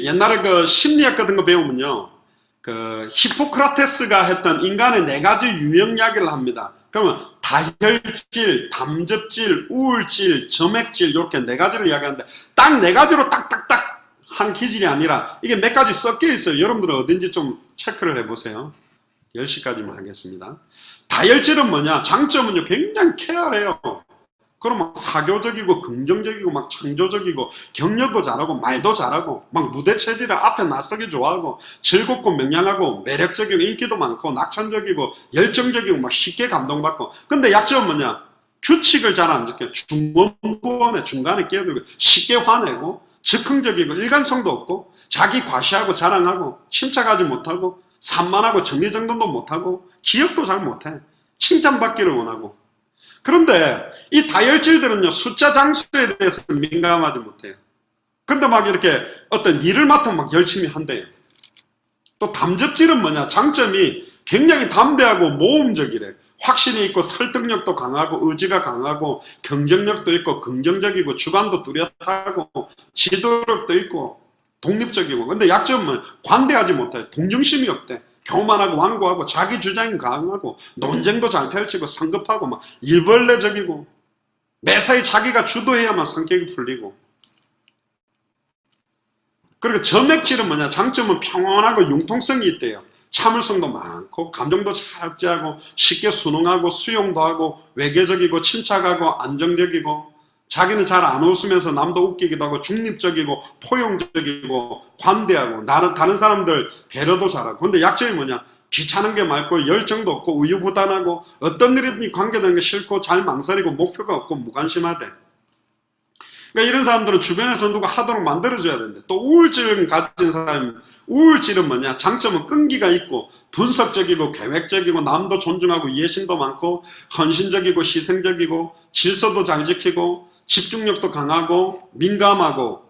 옛날에 그 심리학 같은 거 배우면요. 그 히포크라테스가 했던 인간의 4가지 유형 이야기를 합니다. 그러면 다혈질, 담즙질, 우울질, 점액질 이렇게 4가지를 이야기하는데 딱 4가지로 딱딱딱 한 기질이 아니라 이게 몇 가지 섞여 있어요. 여러분들은 어딘지 좀 체크를 해보세요. 10시까지만 하겠습니다. 다혈질은 뭐냐? 장점은요 굉장히 쾌활해요. 그럼 사교적이고 긍정적이고 막 창조적이고 격려도 잘하고 말도 잘하고 막 무대 체질에 앞에 나서기 좋아하고 즐겁고 명랑하고 매력적이고 인기도 많고 낙천적이고 열정적이고 막 쉽게 감동받고. 근데 약점은 뭐냐? 규칙을 잘 안 지켜. 중원부원에 중간에 끼어들고 쉽게 화내고 즉흥적이고 일관성도 없고 자기 과시하고 자랑하고 침착하지 못하고 산만하고 정리정돈도 못하고 기억도 잘 못해. 칭찬받기를 원하고. 그런데 이 다혈질들은요 숫자 장수에 대해서 민감하지 못해요. 근데 막 이렇게 어떤 일을 맡으면 막 열심히 한대요. 또 담즙질은 뭐냐? 장점이 굉장히 담대하고 모험적이래. 확신이 있고 설득력도 강하고 의지가 강하고 경쟁력도 있고 긍정적이고 주관도 뚜렷하고 지도력도 있고 독립적이고. 근데 약점은 관대하지 못해. 동정심이 없대. 교만하고 완고하고 자기 주장이 강하고 논쟁도 잘 펼치고 성급하고 막 일벌레적이고 매사에 자기가 주도해야만 성격이 풀리고. 그리고 점액질은 뭐냐? 장점은 평온하고 융통성이 있대요. 참을성도 많고 감정도 잘 억제하고 쉽게 순응하고 수용도 하고 외계적이고 침착하고 안정적이고 자기는 잘 안 웃으면서 남도 웃기기도 하고 중립적이고 포용적이고 관대하고 다른 사람들 배려도 잘하고. 근데 약점이 뭐냐? 귀찮은 게 많고 열정도 없고 우유부단하고 어떤 일이든지 관계되는 게 싫고 잘 망설이고 목표가 없고 무관심하대. 그러니까 이런 사람들은 주변에서 누가 하도록 만들어줘야 되는데. 또 우울증을 가진 사람이, 우울증은 뭐냐? 장점은 끈기가 있고 분석적이고 계획적이고 남도 존중하고野心도 많고 헌신적이고 희생적이고 질서도 잘 지키고 집중력도 강하고 민감하고.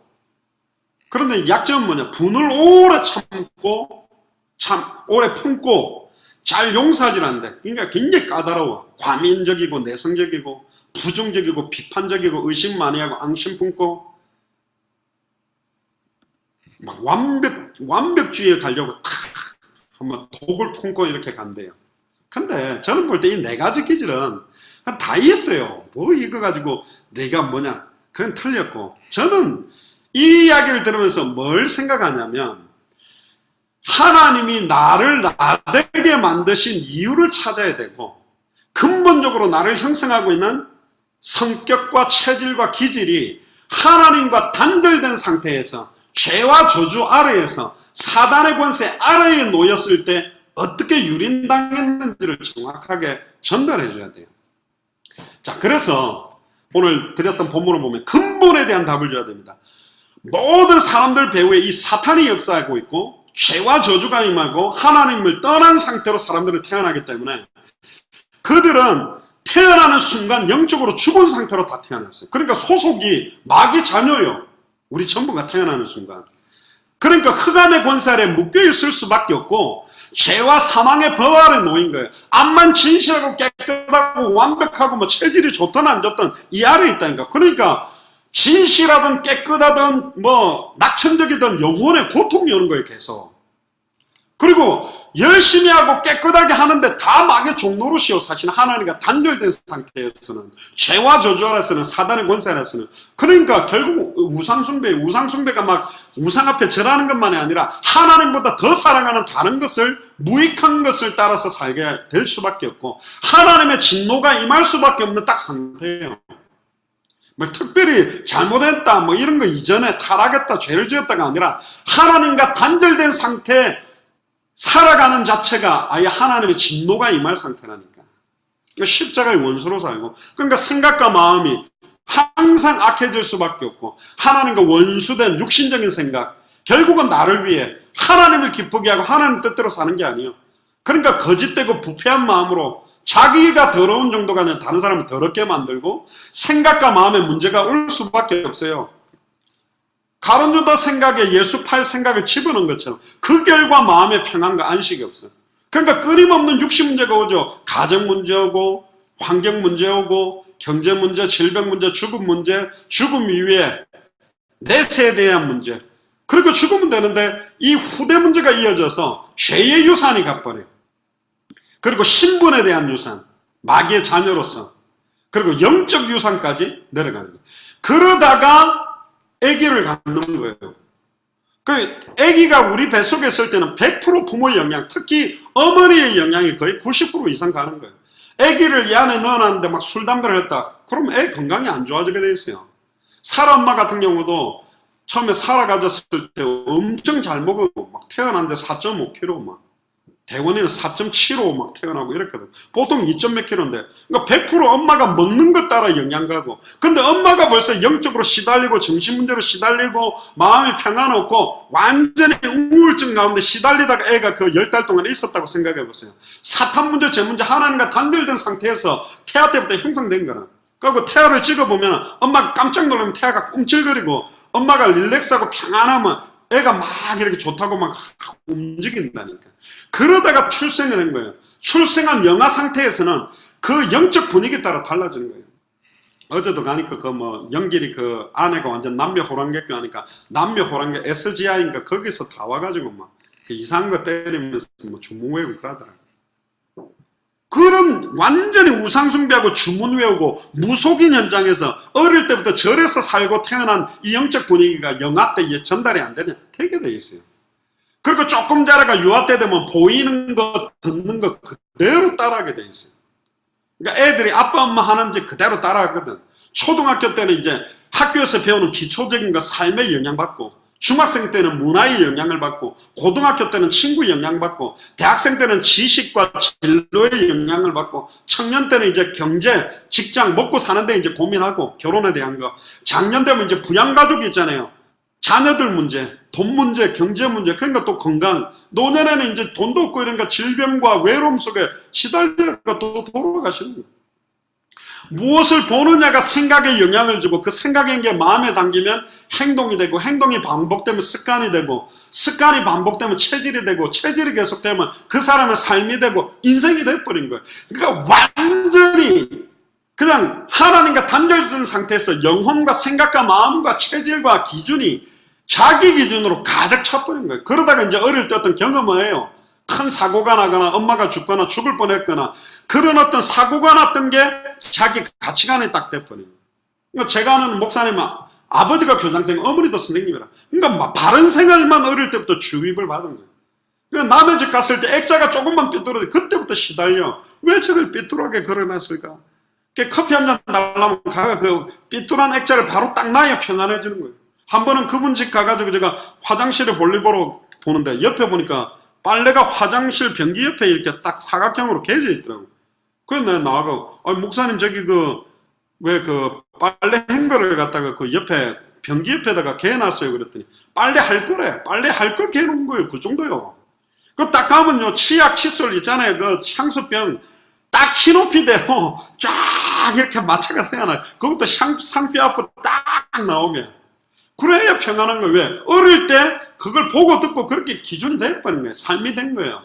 그런데 약점은 뭐냐? 분을 오래 참고 오래 품고 잘 용서하지 않는데. 그러니까 굉장히 까다로워. 과민적이고 내성적이고 부정적이고 비판적이고 의심 많이 하고 앙심 품고 막 완벽주의에 가려고 탁 한번 독을 품고 이렇게 간대요. 근데 저는 볼 때 이 4가지 기질은 다 있어요. 뭐 이거 가지고 내가 뭐냐? 그건 틀렸고. 저는 이 이야기를 들으면서 뭘 생각하냐면 하나님이 나를 나되게 만드신 이유를 찾아야 되고 근본적으로 나를 형성하고 있는 성격과 체질과 기질이 하나님과 단절된 상태에서 죄와 저주 아래에서 사단의 권세 아래에 놓였을 때 어떻게 유린당했는지를 정확하게 전달해 줘야 돼요. 자, 그래서 오늘 드렸던 본문을 보면 근본에 대한 답을 줘야 됩니다. 모든 사람들 배후에 이 사탄이 역사하고 있고 죄와 저주가 임하고 하나님을 떠난 상태로 사람들은 태어나기 때문에 그들은 태어나는 순간 영적으로 죽은 상태로 다 태어났어요. 그러니까 소속이 마귀 자녀요. 우리 전부가 태어나는 순간. 그러니까 흑암의 권세 아래 묶여있을 수밖에 없고 죄와 사망의 법 아래 놓인 거예요. 암만 진실하고 깨끗하고 완벽하고 뭐 체질이 좋든 안 좋든 이 아래에 있다니까. 그러니까 진실하든 깨끗하든 뭐 낙천적이든 영혼의 고통이 오는 거예요, 계속. 그리고 열심히 하고 깨끗하게 하는데 다 마귀의 종노릇이요. 사실 하나님과 단절된 상태에서는 죄와 저주 아래서는 사단의 권세 아래서는. 그러니까 결국 우상숭배가 막 우상 앞에 절하는 것만이 아니라 하나님보다 더 사랑하는 다른 것을 무익한 것을 따라서 살게 될 수밖에 없고 하나님의 진노가 임할 수밖에 없는 딱 상태예요. 뭐 특별히 잘못했다 뭐 이런 거 이전에 타락했다 죄를 지었다가 아니라 하나님과 단절된 상태 살아가는 자체가 아예 하나님의 진노가 임할 상태라니까. 십자가의 원수로 살고 그러니까 생각과 마음이 항상 악해질 수밖에 없고 하나님과 원수된 육신적인 생각 결국은 나를 위해 하나님을 기쁘게 하고 하나님 뜻대로 사는 게 아니에요. 그러니까 거짓되고 부패한 마음으로 자기가 더러운 정도가 아니라 다른 사람을 더럽게 만들고 생각과 마음에 문제가 올 수밖에 없어요. 가룟유다 생각에 예수 팔 생각을 집어넣은 것처럼 그 결과 마음의 평안과 안식이 없어요. 그러니까 끊임없는 육신 문제가 오죠. 가정 문제 오고 환경 문제 오고 경제 문제, 질병 문제, 죽음 문제, 죽음 이후에 내 세대에 대한 문제. 그렇게 죽으면 되는데 이 후대 문제가 이어져서 죄의 유산이 가버려요. 그리고 신분에 대한 유산, 마귀의 자녀로서, 그리고 영적 유산까지 내려가는 거예요. 그러다가 아기를 갖는 거예요. 그 아기가 우리 뱃속에 있을 때는 100% 부모의 영향, 특히 어머니의 영향이 거의 90% 이상 가는 거예요. 아기를 이 안에 넣어놨는데 막 술, 담배를 했다. 그럼 애 건강이 안 좋아지게 돼 있어요. 사라 엄마 같은 경우도 처음에 사라 가졌을 때 엄청 잘 먹고 막 태어났는데 4.5kg 막 대원이는 4.75 막 태어나고 이랬거든. 보통 2점 몇 킬로인데. 그러니까 100% 엄마가 먹는 것 따라 영향 가고. 근데 엄마가 벌써 영적으로 시달리고 정신 문제로 시달리고 마음이 평안 없고 완전히 우울증 가운데 시달리다가 애가 그 10달 동안 있었다고 생각해 보세요. 사탄 문제, 제 문제 하나님과 단절된 상태에서 태아 때부터 형성된 거라. 그리고 태아를 찍어보면 엄마가 깜짝 놀라면 태아가 꿈찔거리고 엄마가 릴렉스하고 평안하면 애가 막 이렇게 좋다고 막 움직인다니까. 그러다가 출생을 한 거예요. 출생한 영아 상태에서는 그 영적 분위기에 따라 달라지는 거예요. 어제도 가니까 그 뭐 연길이 그 아내가 완전 남녀 호랑객교 하니까 남녀 호랑객 SGI인가 거기서 다 와가지고 막 그 이상한 거 때리면서 뭐 주문 외우고 그러더라. 그런 완전히 우상숭배하고 주문 외우고 무속인 현장에서 어릴 때부터 절에서 살고 태어난 이 영적 분위기가 영아 때 전달이 안 되냐? 되게 돼 있어요. 그리고 조금 자라가 유아 때 되면 보이는 거, 듣는 거 그대로 따라하게 돼 있어요. 그러니까 애들이 아빠, 엄마 하는지 그대로 따라하거든. 초등학교 때는 이제 학교에서 배우는 기초적인 거 삶에 영향받고, 중학생 때는 문화의 영향을 받고, 고등학교 때는 친구 영향받고, 대학생 때는 지식과 진로의 영향을 받고, 청년 때는 이제 경제, 직장, 먹고 사는데 이제 고민하고, 결혼에 대한 거. 작년 되면 이제 부양가족이 있잖아요. 자녀들 문제, 돈 문제, 경제 문제, 그러니까 또 건강. 노년에는 이제 돈도 없고 이러니까 질병과 외로움 속에 시달려가 또 돌아가시는 거예요. 무엇을 보느냐가 생각에 영향을 주고 그 생각인 게 마음에 담기면 행동이 되고 행동이 반복되면 습관이 되고 습관이 반복되면 체질이 되고 체질이 계속되면 그 사람의 삶이 되고 인생이 돼버린 거예요. 그러니까 완전히 그냥 하나님과 단절된 상태에서 영혼과 생각과 마음과 체질과 기준이 자기 기준으로 가득 차버린 거예요. 그러다가 이제 어릴 때 어떤 경험을 해요. 큰 사고가 나거나 엄마가 죽거나 죽을 뻔했거나 그런 어떤 사고가 났던 게 자기 가치관에 딱 돼버린 거예요. 그러니까 제가 아는 목사님은 아버지가 교장선생님, 어머니도 선생님이라. 그러니까 바른 생활만 어릴 때부터 주입을 받은 거예요. 그러니까 남의 집 갔을 때 액자가 조금만 삐뚤어져 그때부터 시달려. 왜 저걸 삐뚤하게 걸어놨을까? 커피 한 잔 달라면 가가 그 삐뚤한 액자를 바로 딱 놔야 평안해지는 거예요. 한 번은 그분 집 가가지고 제가 화장실에 볼일 보러 보는데 옆에 보니까 빨래가 화장실 변기 옆에 이렇게 딱 사각형으로 개져 있더라고. 그래서 내가 나와서 목사님 저기 왜 빨래 행거를 갖다가 그 옆에 변기 옆에다가 개놨어요 그랬더니 빨래 할 거래. 빨래 할 걸 개놓은 거예요. 그 정도요. 그 딱 가면요 치약 칫솔 있잖아요. 그 향수병 딱 키높이대로 쫙 이렇게 마차가 생겨나요. 그것도 상표 앞으로 딱 나오게. 그래야 평안한 거예요. 왜? 어릴 때 그걸 보고 듣고 그렇게 기준이 돼버린 거예요. 삶이 된 거예요.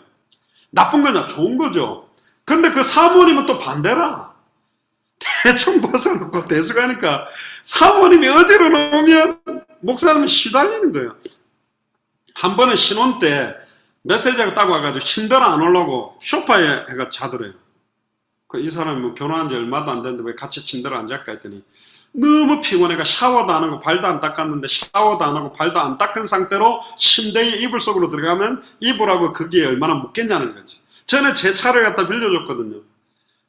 나쁜 거냐? 좋은 거죠. 근데 그 사모님은 또 반대라. 대충 벗어놓고 대수가니까 사모님이 어디로 놓으면 목사님은 시달리는 거예요. 한 번은 신혼 때 메시지가 딱 와가지고 침대를 안 올라고 소파에 해가 자더래요. 이 사람이 뭐 결혼한 지 얼마도 안 됐는데 왜 같이 침대를 안 잘까 했더니 너무 피곤해가 샤워도 안 하고 발도 안 닦았는데 샤워도 안 하고 발도 안 닦은 상태로 침대에 이불 속으로 들어가면 이불하고 거기에 얼마나 묻겠냐는 거지. 전에 제 차를 갖다 빌려줬거든요.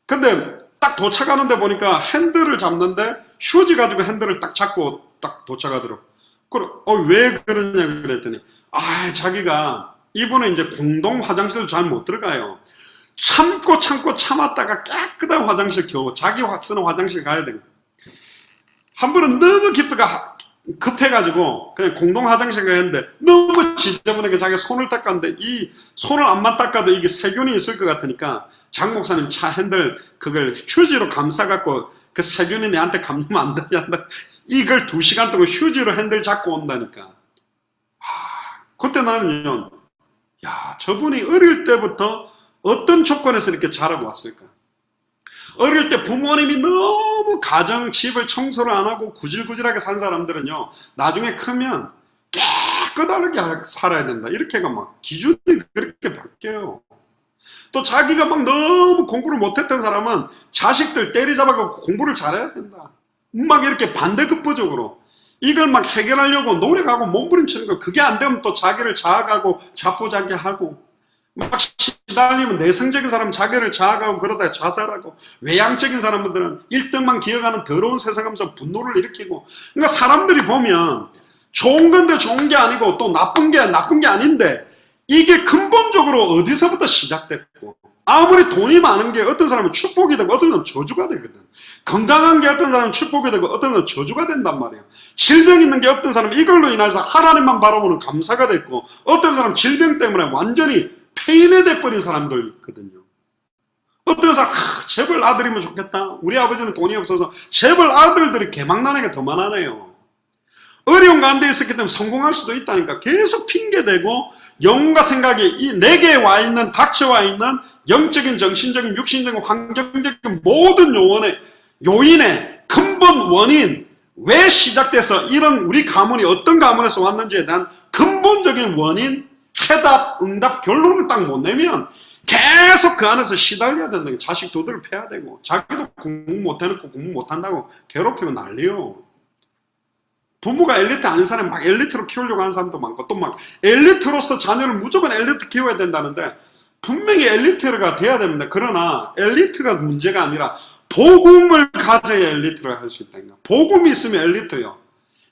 근데 딱 도착하는데 보니까 핸들을 잡는데 휴지 가지고 핸들을 딱 잡고 딱 도착하더라고. 그래, 왜 그러냐 그랬더니 자기가 이분은 이제 공동 화장실 잘 못 들어가요. 참고 참았다가 깨끗한 화장실 겨우 자기 쓰는 화장실 가야 돼요. 한 번은 너무 급해가지고 그냥 공동 화장실 가야 했는데 너무 지저분하게 자기 손을 닦았는데 이 손을 안만 닦아도 이게 세균이 있을 것 같으니까 장 목사님 차 핸들 그걸 휴지로 감싸갖고 그 세균이 내한테 감으면 안 된다. 이걸 2시간 동안 휴지로 핸들 잡고 온다니까. 그때 나는요, 저분이 어릴 때부터 어떤 조건에서 이렇게 자라고 왔을까? 어릴 때 부모님이 너무 가정, 집을 청소를 안 하고 구질구질하게 산 사람들은요, 나중에 크면 깨끗하게 살아야 된다. 이렇게가 막 기준이 그렇게 바뀌어요. 또 자기가 막 너무 공부를 못했던 사람은 자식들 때리잡아서 공부를 잘해야 된다. 막 이렇게 반대급부적으로 이걸 막 해결하려고 노력하고 몸부림치는 거, 그게 안 되면 또 자기를 자학하고 자포자기하고 막 시달리면, 내성적인 사람은 자기를 자학하고 그러다 자살하고, 외향적인 사람들은 1등만 기억하는 더러운 세상하면서 분노를 일으키고. 그러니까 사람들이 보면 좋은 건데 좋은 게 아니고 또 나쁜 게 아닌데, 이게 근본적으로 어디서부터 시작됐고, 아무리 돈이 많은 게 어떤 사람은 축복이 되고 어떤 사람은 저주가 되거든. 건강한 게 어떤 사람은 축복이 되고 어떤 사람은 저주가 된단 말이에요. 질병 있는 게 어떤 사람은 이걸로 인해서 하나님만 바라보는 감사가 됐고, 어떤 사람은 질병 때문에 완전히 폐인해 버린 사람들 있거든요. 어떤 사람, 제발 아들이면 좋겠다. 우리 아버지는 돈이 없어서 제발 아들들이 개망나는 게 더 많아요. 어려운 가운데 있었기 때문에 성공할 수도 있다니까. 계속 핑계대고 영과 생각이 내게 와 있는, 닥쳐와 있는 영적인, 정신적인, 육신적인, 환경적인 모든 요인의 근본 원인, 왜 시작돼서 이런 우리 가문이 어떤 가문에서 왔는지에 대한 근본적인 원인, 해답, 응답, 결론을 딱 못 내면 계속 그 안에서 시달려야 된다는 게, 자식 도들을 패야 되고, 자기도 공부 못해놓고 공부 못한다고 괴롭히고 난리요. 부모가 엘리트 아닌 사람이 막 엘리트로 키우려고 하는 사람도 많고, 또 막 엘리트로서 자녀를 무조건 엘리트 키워야 된다는데, 분명히 엘리트가 돼야 됩니다. 그러나 엘리트가 문제가 아니라 복음을 가져야 엘리트를 할 수 있다니까. 복음이 있으면 엘리트요.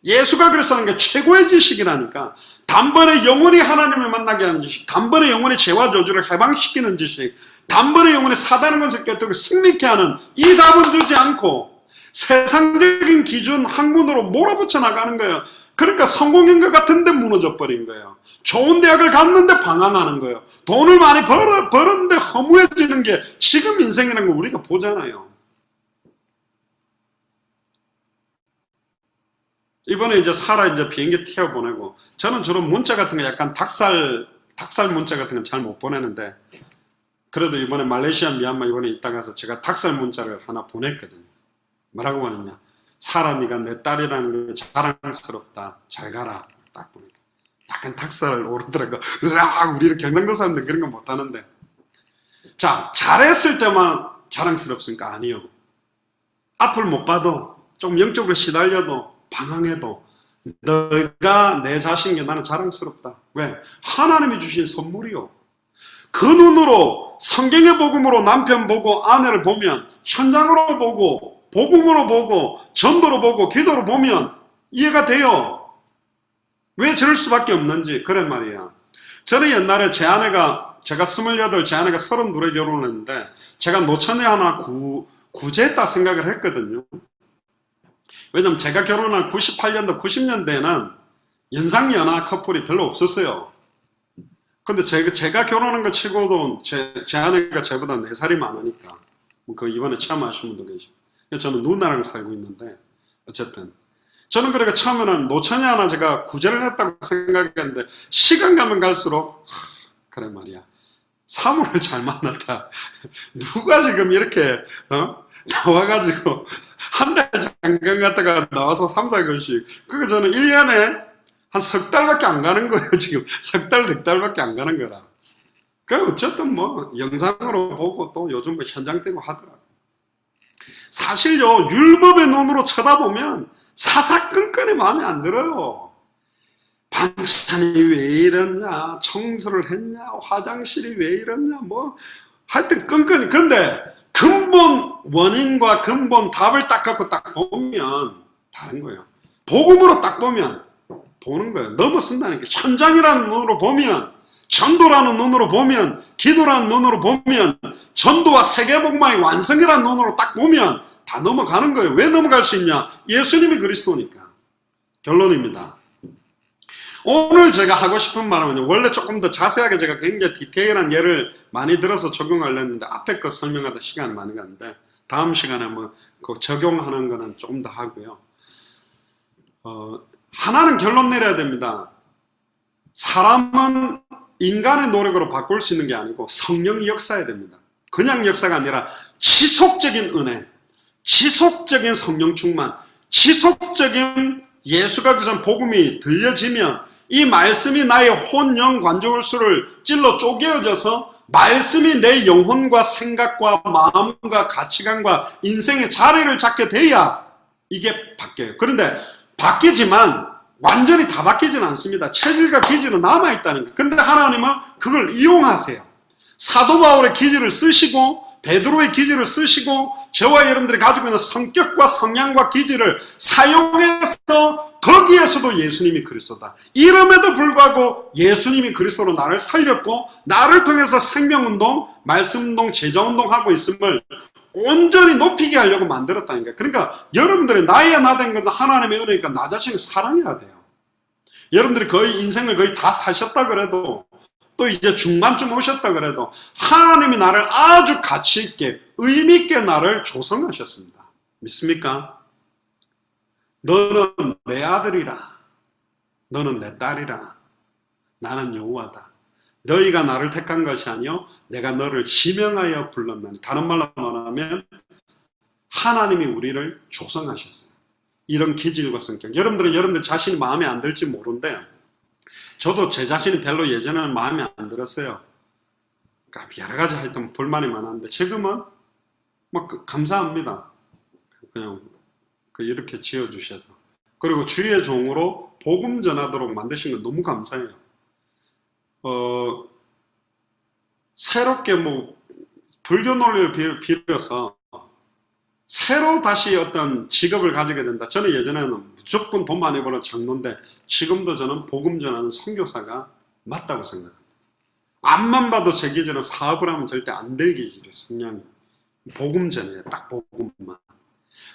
예수가 그랬다는 게 최고의 지식이라니까. 단번에 영원히 하나님을 만나게 하는 지식, 단번에 영원히 죄와 저주를 해방시키는 지식, 단번에 영원히 사단의 것을 깨뜨리고 승리케 하는 이 답은 주지 않고 세상적인 기준 학문으로 몰아붙여 나가는 거예요. 그러니까 성공인 것 같은데 무너져 버린 거예요. 좋은 대학을 갔는데 방황하는 거예요. 돈을 많이 벌었는데 허무해지는 게 지금 인생이라는 걸 우리가 보잖아요. 이번에 이제 비행기 튀어 보내고, 저는 주로 문자 같은 거 약간 닭살 문자 같은 건 잘 못 보내는데, 그래도 이번에 말레이시아, 미얀마 이번에 있다 가서 제가 닭살 문자를 하나 보냈거든요. 뭐라고 보냈냐? 사라, 네가 내 딸이라는 게 자랑스럽다. 잘 가라. 딱 보니까 약간 닭살 오르더라고. 으악, 우리 경상도 사람들 그런 거 못하는데. 자, 잘했을 때만 자랑스럽습니까? 아니요. 앞을 못 봐도, 좀 영적으로 시달려도, 방황해도 너가 내 자신에게 나는 자랑스럽다. 왜? 하나님이 주신 선물이요. 그 눈으로, 성경의 복음으로 남편 보고 아내를 보면, 현장으로 보고, 복음으로 보고, 전도로 보고, 기도로 보면 이해가 돼요. 왜 저럴 수밖에 없는지. 그런 말이야. 저는 옛날에 제가 28, 제 아내가 32에 결혼했는데, 제가 노처녀 하나 구제했다 생각을 했거든요. 왜냐면 제가 결혼한 98년도, 90년대에는 연상연하 커플이 별로 없었어요. 근데 제가 결혼한 거 치고도 제 아내가 저보다 4살이 많으니까, 그 이번에 처음 아신 분도 계시고, 저는 누나랑 살고 있는데, 어쨌든 저는 그러니까 처음에는 노처녀 하나 제가 구제를 했다고 생각했는데, 시간 가면 갈수록 그래 말이야, 사모를 잘 만났다. 누가 지금 이렇게 나와가지고 한 달 잠깐 갔다가 나와서 3, 4개월씩, 그거 저는 1년에 한 석 달밖에 안 가는 거예요. 지금 석 달, 4달밖에 안 가는 거라. 그 어쨌든 뭐 영상으로 보고 또 요즘 뭐 현장 되고 하더라고. 사실요, 율법의 눈으로 쳐다보면 사사건건이 마음에 안 들어요. 반찬이 왜 이러냐, 청소를 했냐, 화장실이 왜 이러냐, 뭐 하여튼 건건이. 그런데 근본 원인과 근본 답을 딱 갖고 딱 보면 다른 거예요. 복음으로 딱 보면 보는 거예요. 넘어선다니까. 현장이라는 눈으로 보면, 전도라는 눈으로 보면, 기도라는 눈으로 보면, 전도와 세계복음화의 완성이라는 눈으로 딱 보면 다 넘어가는 거예요. 왜 넘어갈 수 있냐? 예수님이 그리스도니까. 결론입니다. 오늘 제가 하고 싶은 말은, 원래 조금 더 자세하게 제가 굉장히 디테일한 예를 많이 들어서 적용하려고 했는데, 앞에 거 설명하다 시간이 많이 갔는데, 다음 시간에 뭐 그 적용하는 거는 조금 더 하고요. 하나는 결론 내려야 됩니다. 사람은 인간의 노력으로 바꿀 수 있는 게 아니고 성령이 역사해야 됩니다. 그냥 역사가 아니라 지속적인 은혜, 지속적인 성령 충만, 지속적인 예수가 그전 복음이 들려지면 이 말씀이 나의 혼, 영, 관절수를 찔러 쪼개어져서 말씀이 내 영혼과 생각과 마음과 가치관과 인생의 자리를 잡게 돼야 이게 바뀌어요. 그런데 바뀌지만 완전히 다 바뀌지는 않습니다. 체질과 기질은 남아있다는 거예요. 근데 하나님은 그걸 이용하세요. 사도 바울의 기질을 쓰시고 베드로의 기질을 쓰시고 저와 여러분들이 가지고 있는 성격과 성향과 기질을 사용해서 거기에서도 예수님이 그리스도다. 이름에도 불구하고 예수님이 그리스도로 나를 살렸고 나를 통해서 생명운동, 말씀운동, 제자운동 하고 있음을 온전히 높이게 하려고 만들었다는 거예요. 그러니까 여러분들이 나이에 나된 것은 하나님의 은혜니까 나 자신을 사랑해야 돼요. 여러분들이 거의 인생을 거의 다 사셨다 그래도 또 이제 중반쯤 오셨다 그래도 하나님이 나를 아주 가치있게 의미있게 나를 조성하셨습니다. 믿습니까? 너는 내 아들이라. 너는 내 딸이라. 나는 여호와다. 너희가 나를 택한 것이 아니요 내가 너를 지명하여 불렀나니. 다른 말로 말하면 하나님이 우리를 조성하셨어요. 이런 기질과 성격. 여러분들은 여러분들 자신이 마음에 안 들지 모르는데 저도 제 자신이 별로 예전에는 마음에 안 들었어요. 그러니까 여러 가지 하여튼 불만이 많았는데 지금은 막 감사합니다. 그냥 이렇게 지어주셔서. 그리고 주의 종으로 복음 전하도록 만드신 건 너무 감사해요. 새롭게 불교 논리를 빌어서 새로 다시 어떤 직업을 가지게 된다. 저는 예전에는 무조건 돈 많이 버는 장로인데 지금도 저는 복음 전하는 선교사가 맞다고 생각합니다. 앞만 봐도 제 기질은 사업을 하면 절대 안 될 기질이에요. 성향이. 복음 전이에요. 딱 복음만.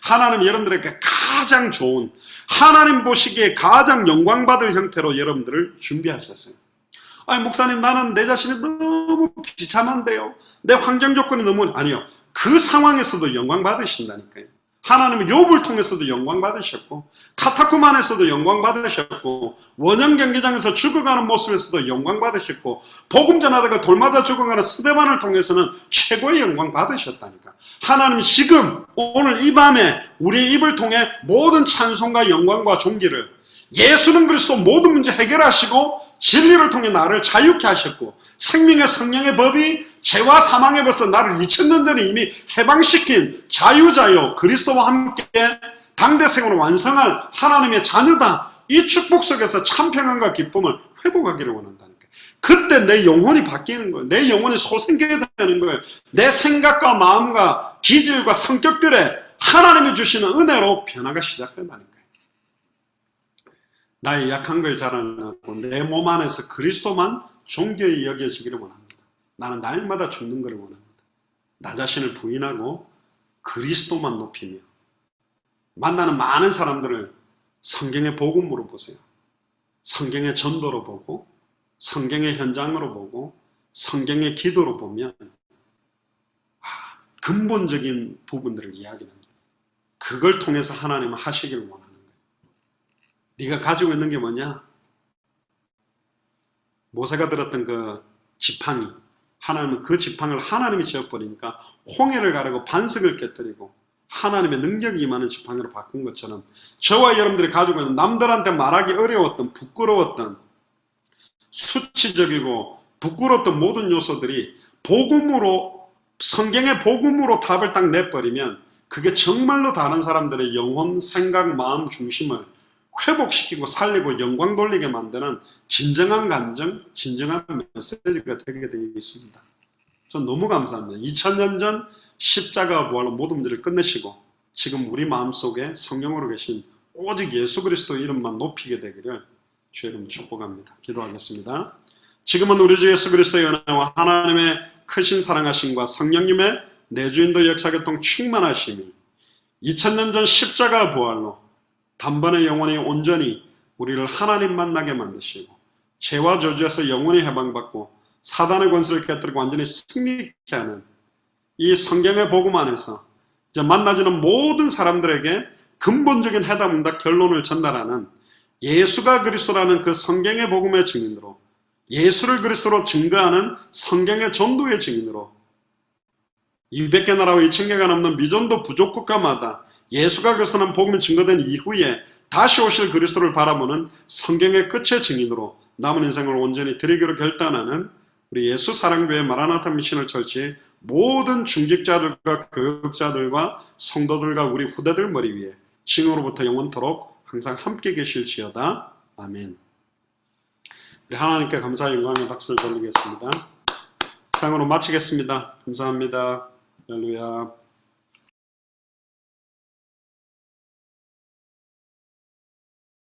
하나님 여러분들에게 가장 좋은, 하나님 보시기에 가장 영광받을 형태로 여러분들을 준비하셨어요. 아니 목사님 나는 내 자신이 너무 비참한데요. 내 환경 조건이 너무 아니요. 그 상황에서도 영광 받으신다니까요. 하나님은 욥을 통해서도 영광 받으셨고 카타쿠만에서도 영광 받으셨고 원형 경기장에서 죽어가는 모습에서도 영광 받으셨고 복음 전하다가 돌 맞아 죽어가는 스데반을 통해서는 최고의 영광 받으셨다니까. 하나님 지금 오늘 이 밤에 우리의 입을 통해 모든 찬송과 영광과 존귀를 예수는 그리스도 모든 문제 해결하시고 진리를 통해 나를 자유케 하셨고 생명의 성령의 법이 죄와 사망의 벌써 나를 2000년 전에 이미 해방시킨 자유자요 그리스도와 함께 당대생으로 완성할 하나님의 자녀다. 이 축복 속에서 참 평안과 기쁨을 회복하기를 원한다니까. 그때 내 영혼이 바뀌는 거예요. 내 영혼이 소생케 되는 거예요. 내 생각과 마음과 기질과 성격들에 하나님이 주시는 은혜로 변화가 시작된다니까요. 나의 약한 걸 자랑하고 내 몸 안에서 그리스도만 존귀히 여겨지기를 원합니다. 나는 날마다 죽는 것을 원합니다. 나 자신을 부인하고 그리스도만 높이며 만나는 많은 사람들을 성경의 복음으로 보세요. 성경의 전도로 보고 성경의 현장으로 보고 성경의 기도로 보면 근본적인 부분들을 이야기합니다. 그걸 통해서 하나님은 하시기를 원하는 거예요. 네가 가지고 있는 게 뭐냐? 모세가 들었던 그 지팡이, 하나님은 그 지팡이를 하나님이 지어버리니까 홍해를 가르고 반석을 깨뜨리고 하나님의 능력이 임하는 지팡이로 바꾼 것처럼 저와 여러분들이 가지고 있는 남들한테 말하기 어려웠던 부끄러웠던 수치적이고 부끄러웠던 모든 요소들이 복음으로 성경의 복음으로 답을 딱 내버리면 그게 정말로 다른 사람들의 영혼, 생각, 마음 중심을 회복시키고 살리고 영광 돌리게 만드는 진정한 감정, 진정한 메시지가 되게 되어 있습니다. 전 너무 감사합니다. 2000년 전 십자가와 부활로 모든 문제를 끝내시고 지금 우리 마음속에 성령으로 계신 오직 예수 그리스도 이름만 높이게 되기를 주의 이름 축복합니다. 기도하겠습니다. 지금은 우리 주 예수 그리스도의 은혜와 하나님의 크신 사랑하심과 성령님의 내주인도 역사교통 충만하심이 2000년 전 십자가 부활로 단번에 영원히 온전히 우리를 하나님 만나게 만드시고 죄와 저주에서 영원히 해방받고 사단의 권세를 깨뜨리고 완전히 승리케 하는 이 성경의 복음 안에서 이제 만나지는 모든 사람들에게 근본적인 해답응답 결론을 전달하는 예수가 그리스도라는 그 성경의 복음의 증인으로 예수를 그리스도로 증거하는 성경의 전도의 증인으로 200개 나라와 2000개가 넘는 미전도 부족 국가마다 예수가 그리스도라는 복음이 증거된 이후에 다시 오실 그리스도를 바라보는 성경의 끝의 증인으로 남은 인생을 온전히 드리기로 결단하는 우리 예수 사랑교회 마라나타 미션을 철치 모든 중직자들과 교육자들과 성도들과 우리 후대들 머리 위에 지금으로부터 영원토록 항상 함께 계실지어다. 아멘. 우리 하나님께 감사와 영광의 박수를 돌리겠습니다. 이상으로 마치겠습니다. 감사합니다. 할렐루야.